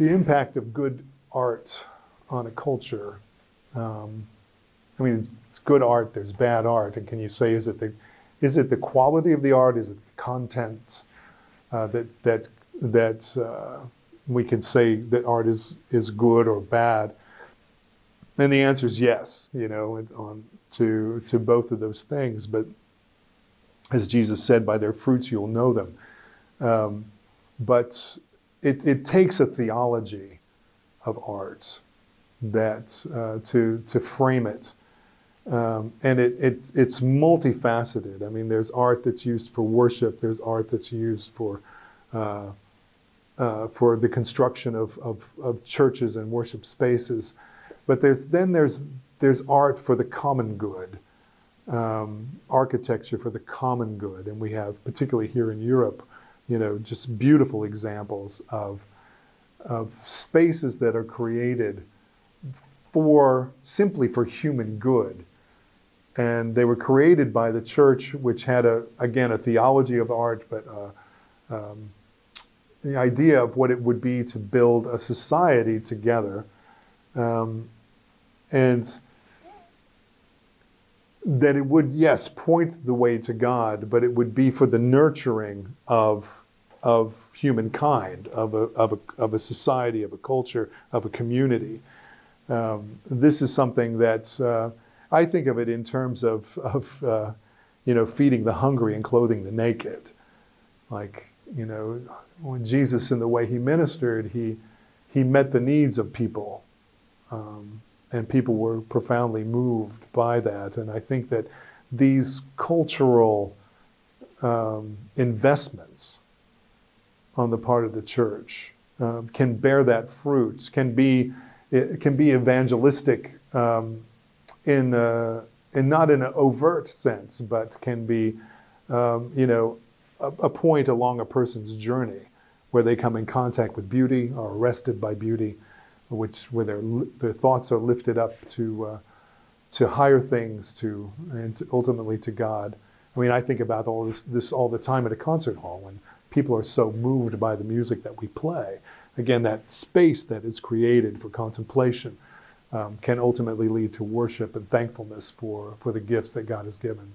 the impact of good art on a culture. I mean, it's good art, there's bad art, and can you say, is it the quality of the art, is it the content that we can say that art is good or bad? And the answer is yes, to both of those things. But as Jesus said, by their fruits you'll know them. But it takes a theology of art that to frame it. And it's multifaceted. I mean, there's art that's used for worship. There's art that's used for the construction of churches and worship spaces. But there's art for the common good, architecture for the common good, and we have, particularly here in Europe, just beautiful examples of spaces that are created simply for human good. And they were created by the church, which had a theology of art, but the idea of what it would be to build a society together, and that it would, yes, point the way to God, but it would be for the nurturing of humankind, of a society, of a culture, of a community. This is something that I think of it in terms of feeding the hungry and clothing the naked. Like, when Jesus, in the way he ministered, he met the needs of people, and people were profoundly moved by that. And I think that these cultural investments on the part of the church can bear that fruit, can be evangelistic in not in an overt sense, but can be a point along a person's journey where they come in contact with beauty, are arrested by beauty, where their thoughts are lifted up to higher things, and ultimately to God. I mean, I think about all this all the time at a concert hall when people are so moved by the music that we play. Again, that space that is created for contemplation can ultimately lead to worship and thankfulness for the gifts that God has given.